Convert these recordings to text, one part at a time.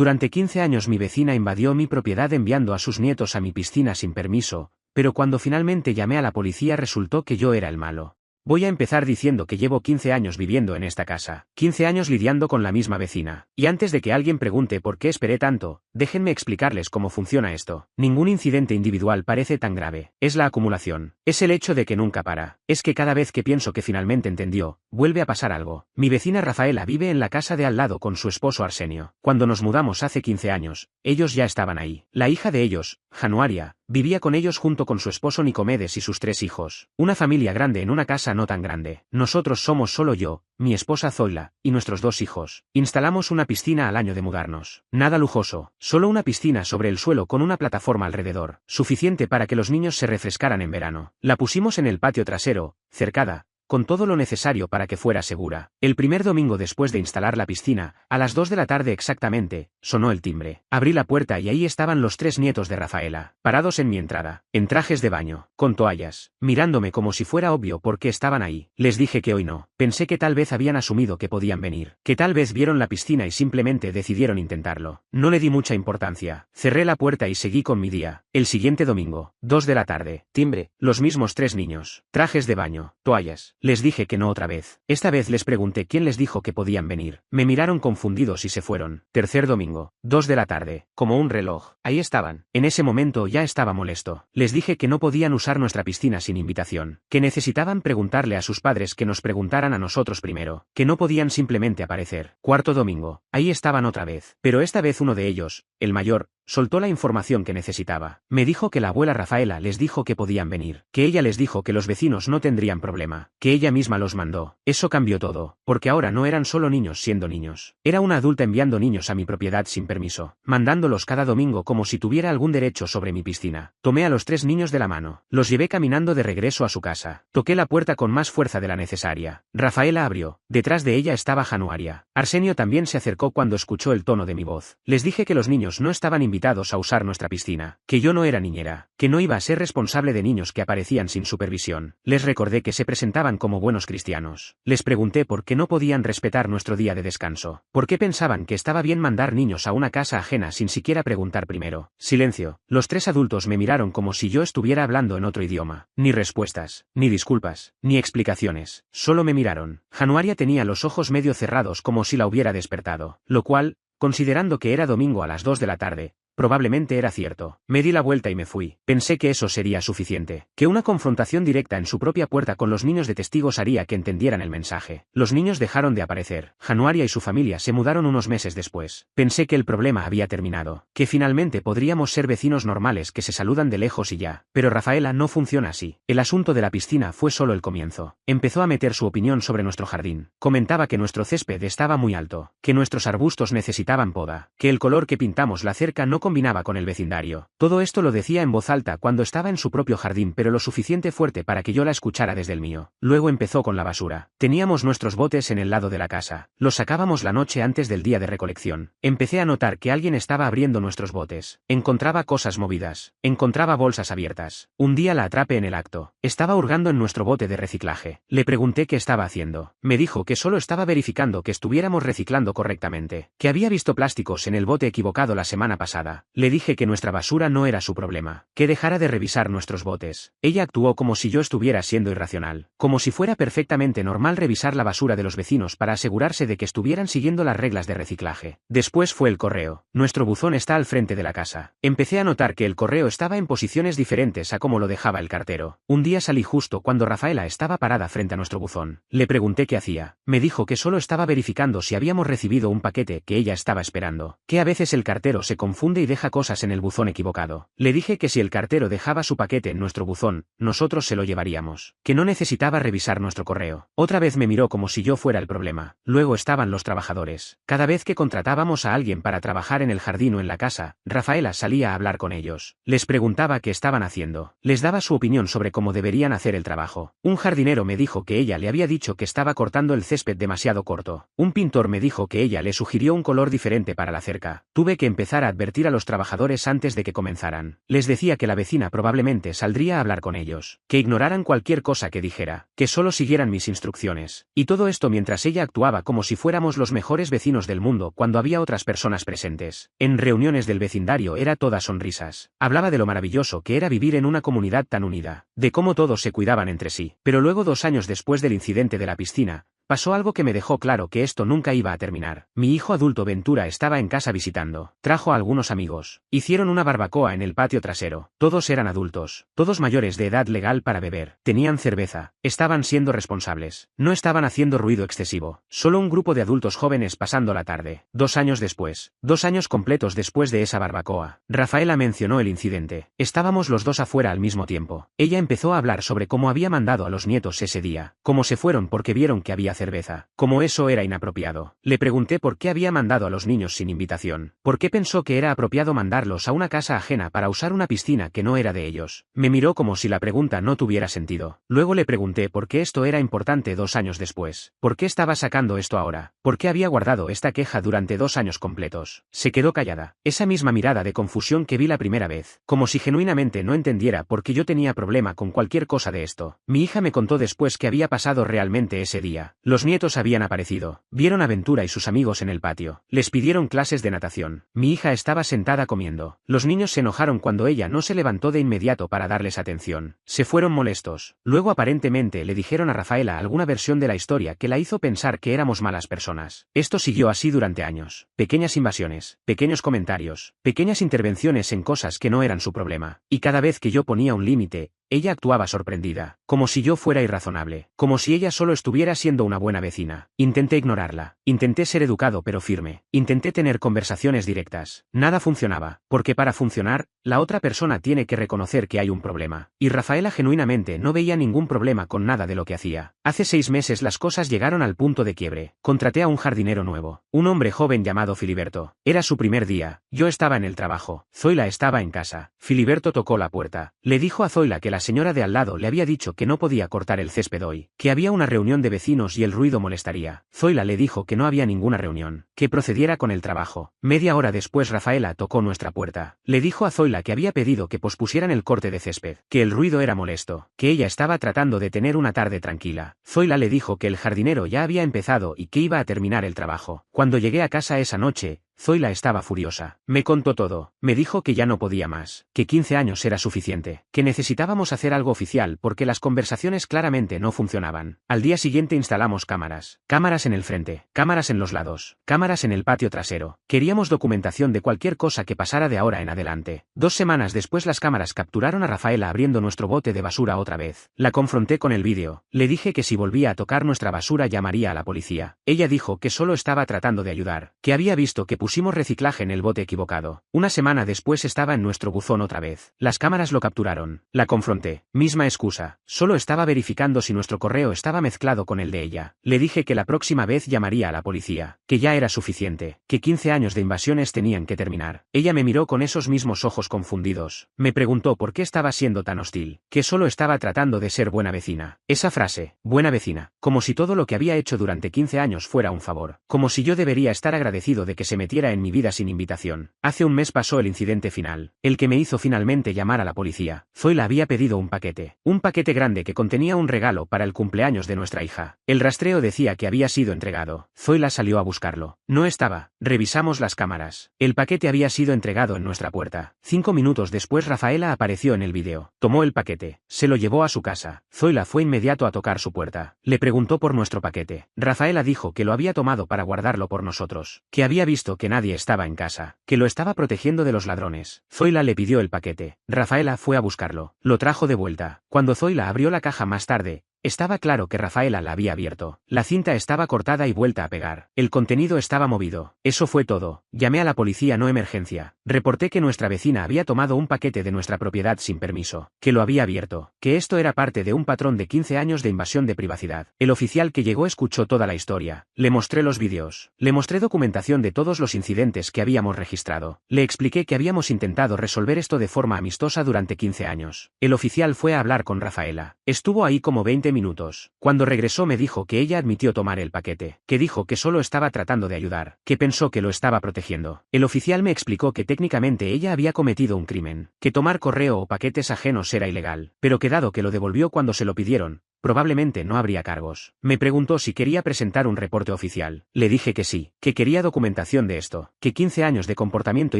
Durante 15 años mi vecina invadió mi propiedad enviando a sus nietos a mi piscina sin permiso, pero cuando finalmente llamé a la policía resultó que yo era el malo. Voy a empezar diciendo que llevo 15 años viviendo en esta casa, 15 años lidiando con la misma vecina. Y antes de que alguien pregunte por qué esperé tanto, déjenme explicarles cómo funciona esto. Ningún incidente individual parece tan grave. Es la acumulación. Es el hecho de que nunca para. Es que cada vez que pienso que finalmente entendió, vuelve a pasar algo. Mi vecina Rafaela vive en la casa de al lado con su esposo Arsenio. Cuando nos mudamos hace 15 años, ellos ya estaban ahí. La hija de ellos, Januaria, vivía con ellos junto con su esposo Nicomedes y sus 3 hijos. Una familia grande en una casa no tan grande. Nosotros somos solo yo, mi esposa Zoila, y nuestros 2 hijos. Instalamos una piscina al año de mudarnos. Nada lujoso, solo una piscina sobre el suelo con una plataforma alrededor, suficiente para que los niños se refrescaran en verano. La pusimos en el patio trasero, cercada, con todo lo necesario para que fuera segura. El primer domingo después de instalar la piscina, a las 2 de la tarde exactamente, sonó el timbre. Abrí la puerta y ahí estaban los 3 nietos de Rafaela, parados en mi entrada, en trajes de baño, con toallas, mirándome como si fuera obvio por qué estaban ahí. Les dije que hoy no. Pensé que tal vez habían asumido que podían venir, que tal vez vieron la piscina y simplemente decidieron intentarlo. No le di mucha importancia. Cerré la puerta y seguí con mi día. El siguiente domingo, 2 de la tarde, timbre, los mismos 3 niños, trajes de baño, toallas. Les dije que no otra vez. Esta vez les pregunté quién les dijo que podían venir. Me miraron confundidos y se fueron. Tercer domingo, 2 de la tarde, como un reloj. Ahí estaban. En ese momento ya estaba molesto. Les dije que no podían usar nuestra piscina sin invitación, que necesitaban preguntarle a sus padres que nos preguntaran a nosotros primero, que no podían simplemente aparecer. Cuarto domingo, ahí estaban otra vez. Pero esta vez uno de ellos, el mayor, soltó la información que necesitaba. Me dijo que la abuela Rafaela les dijo que podían venir, que ella les dijo que los vecinos no tendrían problema, que ella misma los mandó. Eso cambió todo, porque ahora no eran solo niños siendo niños. Era una adulta enviando niños a mi propiedad sin permiso, mandándolos cada domingo como si tuviera algún derecho sobre mi piscina. Tomé a los 3 niños de la mano, los llevé caminando de regreso a su casa. Toqué la puerta con más fuerza de la necesaria. Rafaela abrió. Detrás de ella estaba Januaria. Arsenio también se acercó cuando escuchó el tono de mi voz. Les dije que los niños no estaban invitados a usar nuestra piscina, que yo no era niñera, que no iba a ser responsable de niños que aparecían sin supervisión. Les recordé que se presentaban como buenos cristianos. Les pregunté por qué no podían respetar nuestro día de descanso, por qué pensaban que estaba bien mandar niños a una casa ajena sin siquiera preguntar primero. Silencio. Los 3 adultos me miraron como si yo estuviera hablando en otro idioma. Ni respuestas, ni disculpas, ni explicaciones. Solo me miraron. Januaria tenía los ojos medio cerrados como si la hubiera despertado, lo cual, considerando que era domingo a las 2 de la tarde, probablemente era cierto. Me di la vuelta y me fui. Pensé que eso sería suficiente, que una confrontación directa en su propia puerta con los niños de testigos haría que entendieran el mensaje. Los niños dejaron de aparecer. Januaria y su familia se mudaron unos meses después. Pensé que el problema había terminado, que finalmente podríamos ser vecinos normales que se saludan de lejos y ya. Pero Rafaela no funciona así. El asunto de la piscina fue solo el comienzo. Empezó a meter su opinión sobre nuestro jardín. Comentaba que nuestro césped estaba muy alto, que nuestros arbustos necesitaban poda, que el color que pintamos la cerca no combinaba con el vecindario. Todo esto lo decía en voz alta cuando estaba en su propio jardín, pero lo suficiente fuerte para que yo la escuchara desde el mío. Luego empezó con la basura. Teníamos nuestros botes en el lado de la casa. Los sacábamos la noche antes del día de recolección. Empecé a notar que alguien estaba abriendo nuestros botes. Encontraba cosas movidas. Encontraba bolsas abiertas. Un día la atrapé en el acto. Estaba hurgando en nuestro bote de reciclaje. Le pregunté qué estaba haciendo. Me dijo que solo estaba verificando que estuviéramos reciclando correctamente, que había visto plásticos en el bote equivocado la semana pasada. Le dije que nuestra basura no era su problema, que dejara de revisar nuestros botes. Ella actuó como si yo estuviera siendo irracional, como si fuera perfectamente normal revisar la basura de los vecinos para asegurarse de que estuvieran siguiendo las reglas de reciclaje. Después fue el correo. Nuestro buzón está al frente de la casa. Empecé a notar que el correo estaba en posiciones diferentes a como lo dejaba el cartero. Un día salí justo cuando Rafaela estaba parada frente a nuestro buzón. Le pregunté qué hacía. Me dijo que solo estaba verificando si habíamos recibido un paquete que ella estaba esperando, que a veces el cartero se confunde y deja cosas en el buzón equivocado. Le dije que si el cartero dejaba su paquete en nuestro buzón, nosotros se lo llevaríamos, que no necesitaba revisar nuestro correo. Otra vez me miró como si yo fuera el problema. Luego estaban los trabajadores. Cada vez que contratábamos a alguien para trabajar en el jardín o en la casa, Rafaela salía a hablar con ellos. Les preguntaba qué estaban haciendo. Les daba su opinión sobre cómo deberían hacer el trabajo. Un jardinero me dijo que ella le había dicho que estaba cortando el césped demasiado corto. Un pintor me dijo que ella le sugirió un color diferente para la cerca. Tuve que empezar a advertir a a los trabajadores antes de que comenzaran. Les decía que la vecina probablemente saldría a hablar con ellos, que ignoraran cualquier cosa que dijera, que solo siguieran mis instrucciones. Y todo esto mientras ella actuaba como si fuéramos los mejores vecinos del mundo cuando había otras personas presentes. En reuniones del vecindario era toda sonrisas. Hablaba de lo maravilloso que era vivir en una comunidad tan unida, de cómo todos se cuidaban entre sí. Pero luego, 2 años después del incidente de la piscina, pasó algo que me dejó claro que esto nunca iba a terminar. Mi hijo adulto Ventura estaba en casa visitando. Trajo a algunos amigos. Hicieron una barbacoa en el patio trasero. Todos eran adultos. Todos mayores de edad legal para beber. Tenían cerveza. Estaban siendo responsables. No estaban haciendo ruido excesivo. Solo un grupo de adultos jóvenes pasando la tarde. 2 años después. 2 años completos después de esa barbacoa. Rafaela mencionó el incidente. Estábamos los dos afuera al mismo tiempo. Ella empezó a hablar sobre cómo había mandado a los nietos ese día. Cómo se fueron porque vieron que había cerveza, como eso era inapropiado. Le pregunté por qué había mandado a los niños sin invitación, por qué pensó que era apropiado mandarlos a una casa ajena para usar una piscina que no era de ellos. Me miró como si la pregunta no tuviera sentido. Luego le pregunté por qué esto era importante 2 años después, por qué estaba sacando esto ahora, por qué había guardado esta queja durante 2 años completos. Se quedó callada, esa misma mirada de confusión que vi la primera vez, como si genuinamente no entendiera por qué yo tenía problema con cualquier cosa de esto. Mi hija me contó después qué había pasado realmente ese día. Los nietos habían aparecido. Vieron a Ventura y sus amigos en el patio. Les pidieron clases de natación. Mi hija estaba sentada comiendo. Los niños se enojaron cuando ella no se levantó de inmediato para darles atención. Se fueron molestos. Luego aparentemente le dijeron a Rafaela alguna versión de la historia que la hizo pensar que éramos malas personas. Esto siguió así durante años. Pequeñas invasiones, pequeños comentarios, pequeñas intervenciones en cosas que no eran su problema. Y cada vez que yo ponía un límite, ella actuaba sorprendida, como si yo fuera irrazonable, como si ella solo estuviera siendo una buena vecina. Intenté ignorarla, intenté ser educado pero firme, intenté tener conversaciones directas. Nada funcionaba, porque para funcionar, la otra persona tiene que reconocer que hay un problema. Y Rafaela genuinamente no veía ningún problema con nada de lo que hacía. Hace 6 meses las cosas llegaron al punto de quiebre. Contraté a un jardinero nuevo, un hombre joven llamado Filiberto. Era su primer día, yo estaba en el trabajo, Zoila estaba en casa. Filiberto tocó la puerta. Le dijo a Zoila que la señora de al lado le había dicho que no podía cortar el césped hoy, que había una reunión de vecinos y el ruido molestaría. Zoila le dijo que no había ninguna reunión, que procediera con el trabajo. Media hora después Rafaela tocó nuestra puerta. Le dijo a Zoila que había pedido que pospusieran el corte de césped, que el ruido era molesto, que ella estaba tratando de tener una tarde tranquila. Zoila le dijo que el jardinero ya había empezado y que iba a terminar el trabajo. Cuando llegué a casa esa noche, Zoila estaba furiosa. Me contó todo. Me dijo que ya no podía más, que 15 años era suficiente, que necesitábamos hacer algo oficial porque las conversaciones claramente no funcionaban. Al día siguiente instalamos cámaras. Cámaras en el frente, cámaras en los lados, cámaras en el patio trasero. Queríamos documentación de cualquier cosa que pasara de ahora en adelante. 2 semanas después las cámaras capturaron a Rafaela abriendo nuestro bote de basura otra vez. La confronté con el vídeo. Le dije que si volvía a tocar nuestra basura llamaría a la policía. Ella dijo que solo estaba tratando de ayudar, que había visto que pusimos reciclaje en el bote equivocado. Una semana después estaba en nuestro buzón otra vez. Las cámaras lo capturaron. La confronté. Misma excusa. Solo estaba verificando si nuestro correo estaba mezclado con el de ella. Le dije que la próxima vez llamaría a la policía, que ya era suficiente, que 15 años de invasiones tenían que terminar. Ella me miró con esos mismos ojos confundidos. Me preguntó por qué estaba siendo tan hostil, que solo estaba tratando de ser buena vecina. Esa frase, buena vecina, como si todo lo que había hecho durante 15 años fuera un favor, como si yo debería estar agradecido de que se metiera en mi vida sin invitación. Hace un mes pasó el incidente final, el que me hizo finalmente llamar a la policía. Zoila había pedido un paquete grande que contenía un regalo para el cumpleaños de nuestra hija. El rastreo decía que había sido entregado. Zoila salió a buscarlo. No estaba. Revisamos las cámaras. El paquete había sido entregado en nuestra puerta. 5 minutos después Rafaela apareció en el vídeo. Tomó el paquete. Se lo llevó a su casa. Zoila fue inmediato a tocar su puerta. Le preguntó por nuestro paquete. Rafaela dijo que lo había tomado para guardarlo por nosotros, que había visto que nadie estaba en casa, que lo estaba protegiendo de los ladrones. Zoila le pidió el paquete. Rafaela fue a buscarlo. Lo trajo de vuelta. Cuando Zoila abrió la caja más tarde, estaba claro que Rafaela la había abierto. La cinta estaba cortada y vuelta a pegar. El contenido estaba movido. Eso fue todo. Llamé a la policía no emergencia. Reporté que nuestra vecina había tomado un paquete de nuestra propiedad sin permiso, que lo había abierto, que esto era parte de un patrón de 15 años de invasión de privacidad. El oficial que llegó escuchó toda la historia. Le mostré los vídeos. Le mostré documentación de todos los incidentes que habíamos registrado. Le expliqué que habíamos intentado resolver esto de forma amistosa durante 15 años. El oficial fue a hablar con Rafaela. Estuvo ahí como 20 20 minutos. Cuando regresó me dijo que ella admitió tomar el paquete, que dijo que solo estaba tratando de ayudar, que pensó que lo estaba protegiendo. El oficial me explicó que técnicamente ella había cometido un crimen, que tomar correo o paquetes ajenos era ilegal, pero que dado que lo devolvió cuando se lo pidieron, probablemente no habría cargos. Me preguntó si quería presentar un reporte oficial. Le dije que sí, que quería documentación de esto, que 15 años de comportamiento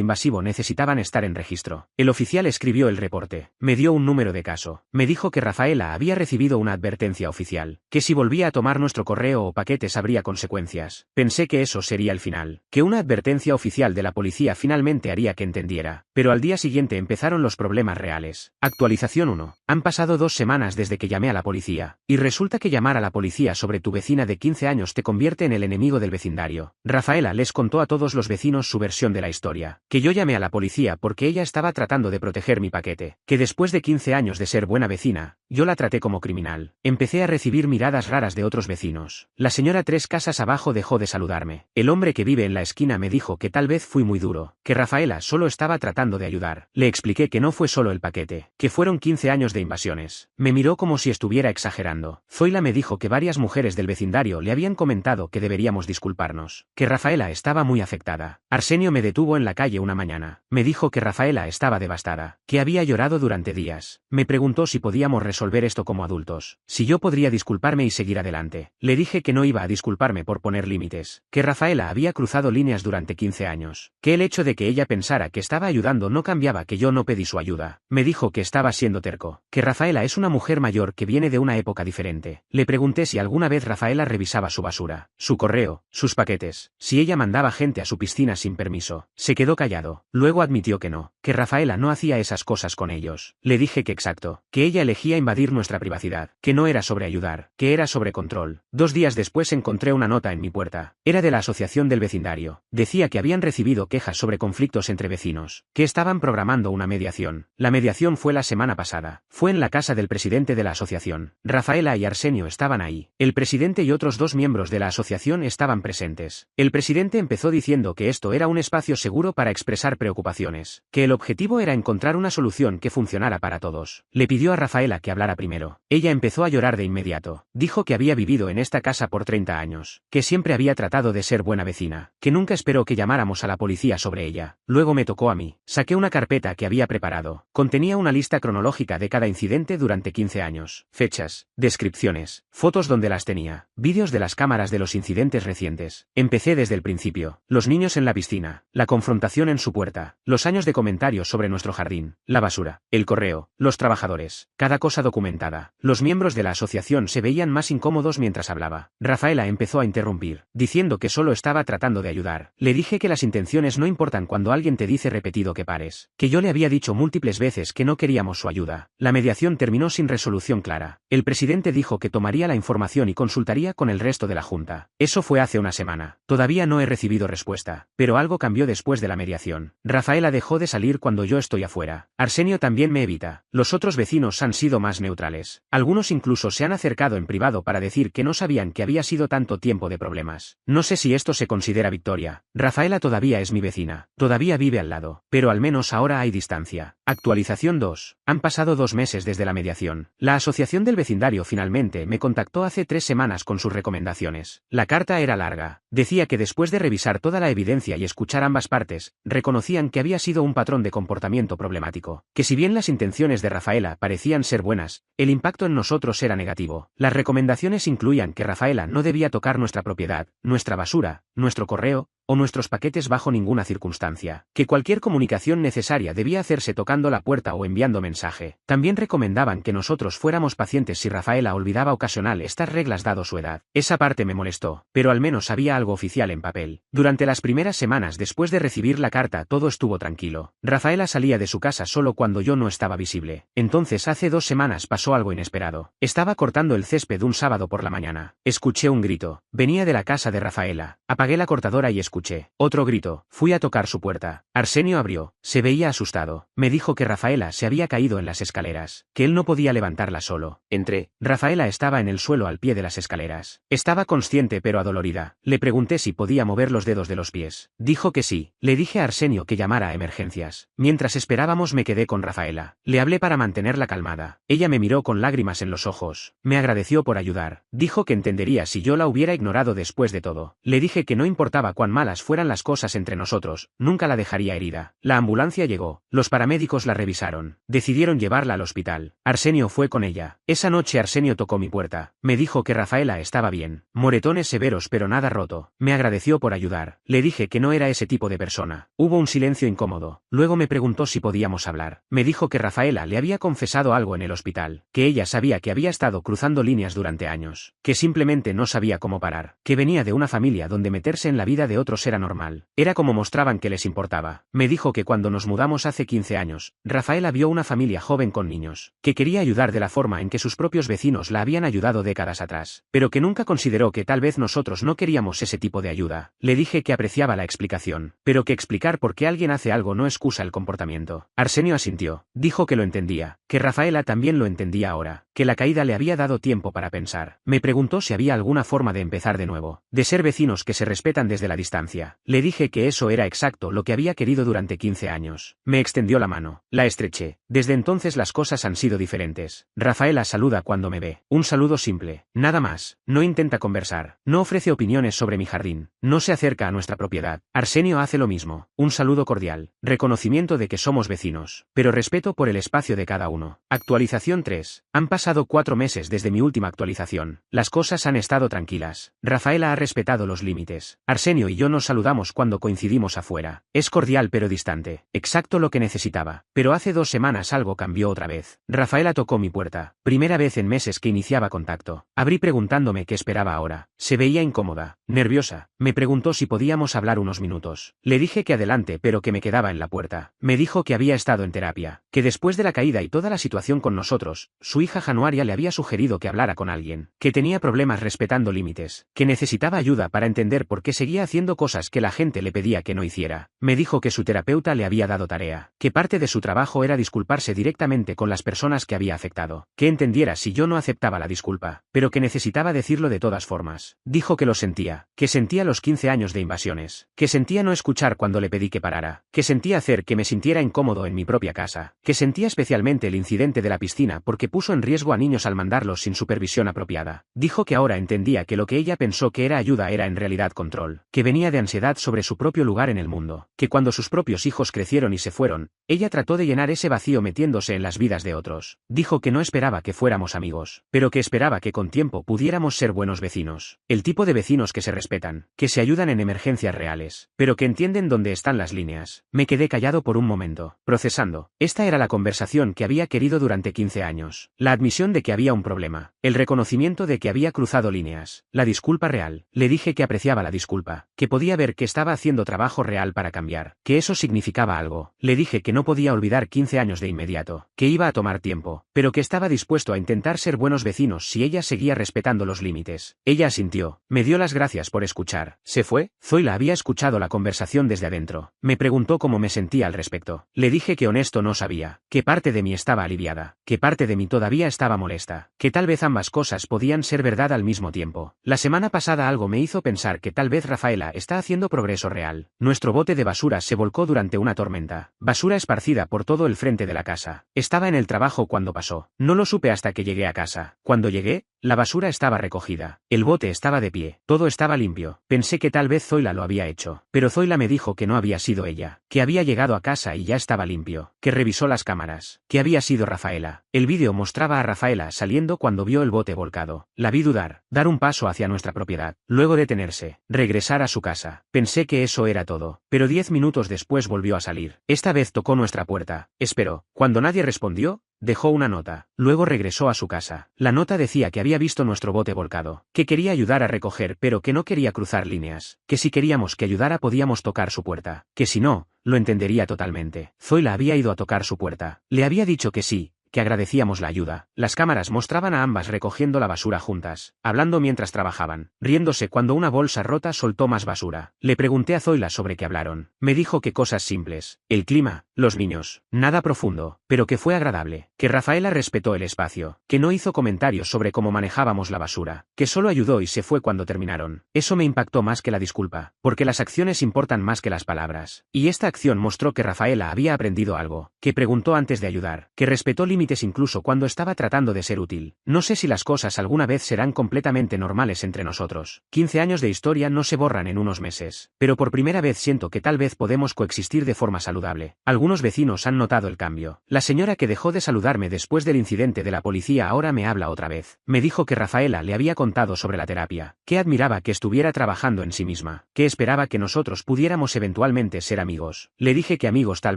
invasivo necesitaban estar en registro. El oficial escribió el reporte, me dio un número de caso, me dijo que Rafaela había recibido una advertencia oficial, que si volvía a tomar nuestro correo o paquetes habría consecuencias. Pensé que eso sería el final, que una advertencia oficial de la policía finalmente haría que entendiera, pero al día siguiente empezaron los problemas reales. Actualización 1. Han pasado 2 semanas desde que llamé a la policía. Y resulta que llamar a la policía sobre tu vecina de 15 años te convierte en el enemigo del vecindario. Rafaela les contó a todos los vecinos su versión de la historia, que yo llamé a la policía porque ella estaba tratando de proteger mi paquete, que después de 15 años de ser buena vecina, yo la traté como criminal. Empecé a recibir miradas raras de otros vecinos. La señora 3 casas abajo dejó de saludarme. El hombre que vive en la esquina me dijo que tal vez fui muy duro, que Rafaela solo estaba tratando de ayudar. Le expliqué que no fue solo el paquete, que fueron 15 años de invasiones. Me miró como si estuviera exagerando. Zoila me dijo que varias mujeres del vecindario le habían comentado que deberíamos disculparnos, que Rafaela estaba muy afectada. Arsenio me detuvo en la calle una mañana. Me dijo que Rafaela estaba devastada, que había llorado durante días. Me preguntó si podíamos resolver esto como adultos, si yo podría disculparme y seguir adelante. Le dije que no iba a disculparme por poner límites, que Rafaela había cruzado líneas durante 15 años, que el hecho de que ella pensara que estaba ayudando no cambiaba que yo no pedí su ayuda. Me dijo que estaba siendo terco, que Rafaela es una mujer mayor que viene de una época diferente. Le pregunté si alguna vez Rafaela revisaba su basura, su correo, sus paquetes, si ella mandaba gente a su piscina sin permiso. Se quedó callado. Luego admitió que no, que Rafaela no hacía esas cosas con ellos. Le dije que exacto, que ella elegía invadir nuestra privacidad, que no era sobre ayudar, que era sobre control. 2 días después encontré una nota en mi puerta. Era de la asociación del vecindario. Decía que habían recibido quejas sobre conflictos entre vecinos, que estaban programando una mediación. La mediación fue la semana pasada. Fue en la casa del presidente de la asociación. Rafaela y Arsenio estaban ahí. El presidente y otros 2 miembros de la asociación estaban presentes. El presidente empezó diciendo que esto era un espacio seguro para expresar preocupaciones, que el objetivo era encontrar una solución que funcionara para todos. Le pidió a Rafaela que hablara primero. Ella empezó a llorar de inmediato. Dijo que había vivido en esta casa por 30 años, que siempre había tratado de ser buena vecina, que nunca esperó que llamáramos a la policía sobre ella. Luego me tocó a mí. Saqué una carpeta que había preparado. Contenía una lista cronológica de cada incidente durante 15 años, fechas, descripciones, fotos donde las tenía, vídeos de las cámaras de los incidentes recientes. Empecé desde el principio. Los niños en la piscina, la confrontación en su puerta, los años de comentarios sobre nuestro jardín, la basura, el correo, los trabajadores, cada cosa documentada. Los miembros de la asociación se veían más incómodos mientras hablaba. Rafaela empezó a interrumpir, diciendo que solo estaba tratando de ayudar. Le dije que las intenciones no importan cuando alguien te dice repetido que pares, que yo le había dicho múltiples veces que no queríamos su ayuda. La mediación terminó sin resolución clara. El presidente dijo que tomaría la información y consultaría con el resto de la junta. Eso fue hace una semana. Todavía no he recibido respuesta, pero algo cambió después de la mediación. Rafaela dejó de salir cuando yo estoy afuera. Arsenio también me evita. Los otros vecinos han sido más neutrales. Algunos incluso se han acercado en privado para decir que no sabían que había sido tanto tiempo de problemas. No sé si esto se considera victoria. Rafaela todavía es mi vecina. Todavía vive al lado, pero al menos ahora hay distancia. Actualización 2. Han pasado 2 meses desde la mediación. La asociación del vecindario finalmente me contactó hace 3 semanas con sus recomendaciones. La carta era larga. Decía que después de revisar toda la evidencia y escuchar ambas partes, reconocían que había sido un patrón de comportamiento problemático. Que si bien las intenciones de Rafaela parecían ser buenas, el impacto en nosotros era negativo. Las recomendaciones incluían que Rafaela no debía tocar nuestra propiedad, nuestra basura, nuestro correo, o nuestros paquetes bajo ninguna circunstancia, que cualquier comunicación necesaria debía hacerse tocando la puerta o enviando mensaje. También recomendaban que nosotros fuéramos pacientes si Rafaela olvidaba ocasional estas reglas dado su edad. Esa parte me molestó, pero al menos había algo oficial en papel. Durante las primeras semanas después de recibir la carta todo estuvo tranquilo. Rafaela salía de su casa solo cuando yo no estaba visible. Entonces hace 2 semanas pasó algo inesperado. Estaba cortando el césped un sábado por la mañana. Escuché un grito. Venía de la casa de Rafaela. Apagué la cortadora y escuché escuché. Otro grito. Fui a tocar su puerta. Arsenio abrió. Se veía asustado. Me dijo que Rafaela se había caído en las escaleras, que él no podía levantarla solo. Entré. Rafaela estaba en el suelo al pie de las escaleras. Estaba consciente pero adolorida. Le pregunté si podía mover los dedos de los pies. Dijo que sí. Le dije a Arsenio que llamara a emergencias. Mientras esperábamos me quedé con Rafaela. Le hablé para mantenerla calmada. Ella me miró con lágrimas en los ojos. Me agradeció por ayudar. Dijo que entendería si yo la hubiera ignorado después de todo. Le dije que no importaba cuán malas fueran las cosas entre nosotros, nunca la dejaría herida. La ambulancia llegó. Los paramédicos la revisaron. Decidieron llevarla al hospital. Arsenio fue con ella. Esa noche Arsenio tocó mi puerta. Me dijo que Rafaela estaba bien. Moretones severos pero nada roto. Me agradeció por ayudar. Le dije que no era ese tipo de persona. Hubo un silencio incómodo. Luego me preguntó si podíamos hablar. Me dijo que Rafaela le había confesado algo en el hospital. Que ella sabía que había estado cruzando líneas durante años. Que simplemente no sabía cómo parar. Que venía de una familia donde meterse en la vida de otros era normal. Era como mostraban que les importaba. Me dijo que cuando nos mudamos hace 15 años, Rafaela vio una familia joven con niños. Que quería ayudar de la forma en que sus propios vecinos la habían ayudado décadas atrás. Pero que nunca consideró que tal vez nosotros no queríamos ese tipo de ayuda. Le dije que apreciaba la explicación. Pero que explicar por qué alguien hace algo no excusa el comportamiento. Arsenio asintió. Dijo que lo entendía. Que Rafaela también lo entendía ahora. Que la caída le había dado tiempo para pensar. Me preguntó si había alguna forma de empezar de nuevo. De ser vecinos que se respetan desde la distancia. Le dije que eso era exacto lo que había querido durante 15 años. Me extendió la mano. La estreché. Desde entonces las cosas han sido diferentes. Rafaela saluda cuando me ve. Un saludo simple. Nada más. No intenta conversar. No ofrece opiniones sobre mi jardín. No se acerca a nuestra propiedad. Arsenio hace lo mismo. Un saludo cordial. Reconocimiento de que somos vecinos. Pero respeto por el espacio de cada uno. Actualización 3. Han pasado 4 meses desde mi última actualización. Las cosas han estado tranquilas. Rafaela ha respetado los límites. Arsenio y yo nos saludamos cuando coincidimos afuera. Es cordial pero distante. Exacto lo que necesitaba. Pero hace 2 semanas algo cambió otra vez. Rafaela tocó mi puerta. Primera vez en meses que iniciaba contacto. Abrí preguntándome qué esperaba ahora. Se veía incómoda, nerviosa. Me preguntó si podíamos hablar unos minutos. Le dije que adelante pero que me quedaba en la puerta. Me dijo que había estado en terapia. Que después de la caída y toda la situación con nosotros, su hija Januaria le había sugerido que hablara con alguien. Que tenía problemas respetando límites. Que necesitaba ayuda para entender por qué seguía haciendo cosas que la gente le pedía que no hiciera. Me dijo que su terapeuta le había dado tarea. Que parte de su trabajo era disculparse directamente con las personas que había afectado. Que entendiera si yo no aceptaba la disculpa. Pero que necesitaba decirlo de todas formas. Dijo que lo sentía. Que sentía los 15 años de invasiones. Que sentía no escuchar cuando le pedí que parara. Que sentía hacer que me sintiera incómodo en mi propia casa. Que sentía especialmente el incidente de la piscina porque puso en riesgo a niños al mandarlos sin supervisión apropiada. Dijo que ahora entendía que lo que ella pensó que era ayuda era en realidad control. Que venía de ansiedad sobre su propio lugar en el mundo. Que cuando sus propios hijos crecieron y se fueron, ella trató de llenar ese vacío metiéndose en las vidas de otros. Dijo que no esperaba que fuéramos amigos, pero que esperaba que con tiempo pudiéramos ser buenos vecinos. El tipo de vecinos que se respetan, que se ayudan en emergencias reales, pero que entienden dónde están las líneas. Me quedé callado por un momento, procesando. Esta era la conversación que había querido durante 15 años. La admisión de que había un problema. El reconocimiento de que había cruzado líneas. La disculpa real. Le dije que apreciaba la disculpa. Que podía ver que estaba haciendo trabajo real para cambiar. Que eso significaba algo. Le dije que no podía olvidar 15 años de inmediato. Que iba a tomar tiempo. Pero que estaba dispuesto a intentar ser buenos vecinos si ella seguía respetando los límites. Ella asintió. Me dio las gracias por escuchar. ¿Se fue? Zoila había escuchado la conversación desde adentro. Me preguntó cómo me sentía al respecto. Le dije que honesto no sabía. Que parte de mí estaba aliviada. Que parte de mí todavía estaba molesta. Que tal vez ambas cosas podían ser verdad al mismo tiempo. La semana pasada algo me hizo pensar que tal vez Rafaela está haciendo progreso real. Nuestro bote de basura se volcó durante una tormenta. Basura esparcida por todo el frente de la casa. Estaba en el trabajo cuando pasó. No lo supe hasta que llegué a casa. Cuando llegué, la basura estaba recogida. El bote estaba de pie. Todo estaba limpio. Pensé que tal vez Zoila lo había hecho. Pero Zoila me dijo que no había sido ella. Que había llegado a casa y ya estaba limpio. Que revisó las cámaras. Que había sido Rafaela. El vídeo mostraba a Rafaela saliendo cuando vio el bote volcado. La vi dudar. Dar un paso hacia nuestra propiedad. Luego detenerse. Regresar a su casa. Pensé que eso era todo. Pero 10 minutos después volvió a salir. Esta vez tocó nuestra puerta. Esperó. Cuando nadie respondió, dejó una nota. Luego regresó a su casa. La nota decía que había visto nuestro bote volcado. Que quería ayudar a recoger pero que no quería cruzar líneas. Que si queríamos que ayudara podíamos tocar su puerta. Que si no, lo entendería totalmente. Zoila había ido a tocar su puerta. Le había dicho que sí, que agradecíamos la ayuda. Las cámaras mostraban a ambas recogiendo la basura juntas, hablando mientras trabajaban, riéndose cuando una bolsa rota soltó más basura. Le pregunté a Zoila sobre qué hablaron. Me dijo que cosas simples, el clima, los niños, nada profundo, pero que fue agradable, que Rafaela respetó el espacio, que no hizo comentarios sobre cómo manejábamos la basura, que solo ayudó y se fue cuando terminaron. Eso me impactó más que la disculpa, porque las acciones importan más que las palabras. Y esta acción mostró que Rafaela había aprendido algo, que preguntó antes de ayudar, que respetó límites incluso cuando estaba tratando de ser útil. No sé si las cosas alguna vez serán completamente normales entre nosotros. 15 años de historia no se borran en unos meses, pero por primera vez siento que tal vez podemos coexistir de forma saludable. Algunos vecinos han notado el cambio. La señora que dejó de saludarme después del incidente de la policía ahora me habla otra vez. Me dijo que Rafaela le había contado sobre la terapia, que admiraba que estuviera trabajando en sí misma, que esperaba que nosotros pudiéramos eventualmente ser amigos. Le dije que amigos tal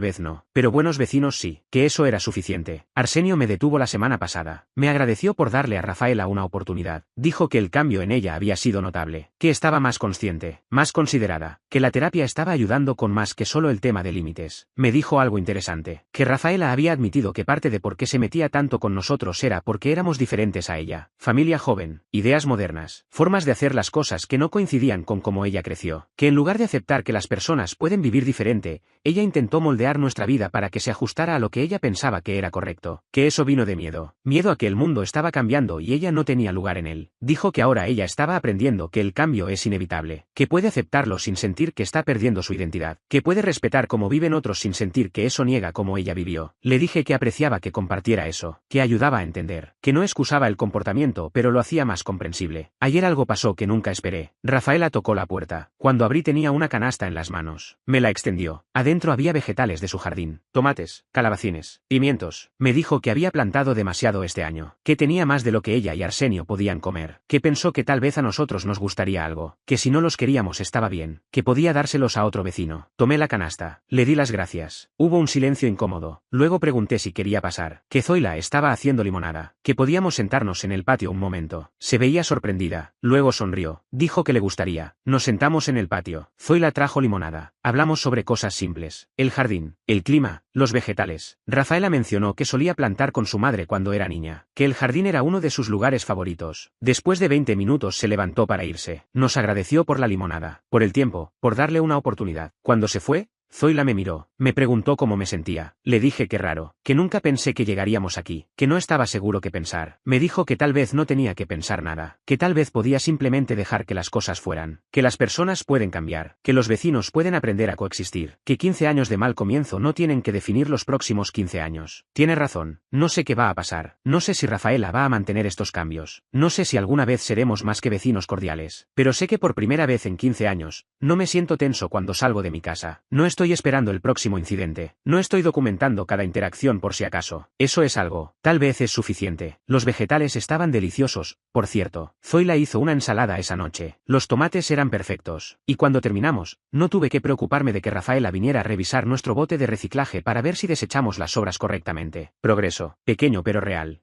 vez no, pero buenos vecinos sí, que eso era suficiente. Arsenio me detuvo la semana pasada. Me agradeció por darle a Rafaela una oportunidad. Dijo que el cambio en ella había sido notable, que estaba más consciente, más considerada, que la terapia estaba ayudando con más que solo el tema de límites. Me dijo algo interesante, que Rafaela había admitido que parte de por qué se metía tanto con nosotros era porque éramos diferentes a ella. Familia joven, ideas modernas, formas de hacer las cosas que no coincidían con cómo ella creció, que en lugar de aceptar que las personas pueden vivir diferente, ella intentó moldear nuestra vida para que se ajustara a lo que ella pensaba que era correcto, que eso vino de miedo a que el mundo estaba cambiando y ella no tenía lugar en él. Dijo que ahora ella estaba aprendiendo que el cambio es inevitable, que puede aceptarlo sin sentir que está perdiendo su identidad, que puede respetar cómo viven otros sin sentir que eso niega cómo ella vivió. Le dije que apreciaba que compartiera eso, que ayudaba a entender, que no excusaba el comportamiento pero lo hacía más comprensible. Ayer algo pasó que nunca esperé. Rafaela tocó la puerta. Cuando abrí tenía una canasta en las manos. Me la extendió. Adentro había vegetales de su jardín, tomates, calabacines, pimientos. Me dijo que había plantado demasiado este año, que tenía más de lo que ella y Arsenio podían comer, que pensó que tal vez a nosotros nos gustaría algo, que si no los queríamos estaba bien, que podía dárselos a otro vecino. Tomé la canasta, le di las gracias. Hubo un silencio incómodo. Luego pregunté si quería pasar, que Zoila estaba haciendo limonada, que podíamos sentarnos en el patio un momento. Se veía sorprendida. Luego sonrió. Dijo que le gustaría. Nos sentamos en el patio. Zoila trajo limonada. Hablamos sobre cosas simples, el jardín, el clima, los vegetales. Rafaela mencionó que solía plantar con su madre cuando era niña, que el jardín era uno de sus lugares favoritos. Después de 20 minutos se levantó para irse. Nos agradeció por la limonada, por el tiempo, por darle una oportunidad. Cuando se fue, Zoila me miró, me preguntó cómo me sentía. Le dije que raro, que nunca pensé que llegaríamos aquí, que no estaba seguro qué pensar. Me dijo que tal vez no tenía que pensar nada, que tal vez podía simplemente dejar que las cosas fueran, que las personas pueden cambiar, que los vecinos pueden aprender a coexistir, que 15 años de mal comienzo no tienen que definir los próximos 15 años. Tiene razón, no sé qué va a pasar, no sé si Rafaela va a mantener estos cambios, no sé si alguna vez seremos más que vecinos cordiales, pero sé que por primera vez en 15 años, no me siento tenso cuando salgo de mi casa, no estoy esperando el próximo incidente, no estoy documentando cada interacción por si acaso. Eso es algo, tal vez es suficiente. Los vegetales estaban deliciosos, por cierto. Zoila hizo una ensalada esa noche. Los tomates eran perfectos. Y cuando terminamos, no tuve que preocuparme de que Rafaela viniera a revisar nuestro bote de reciclaje para ver si desechamos las sobras correctamente. Progreso, pequeño pero real.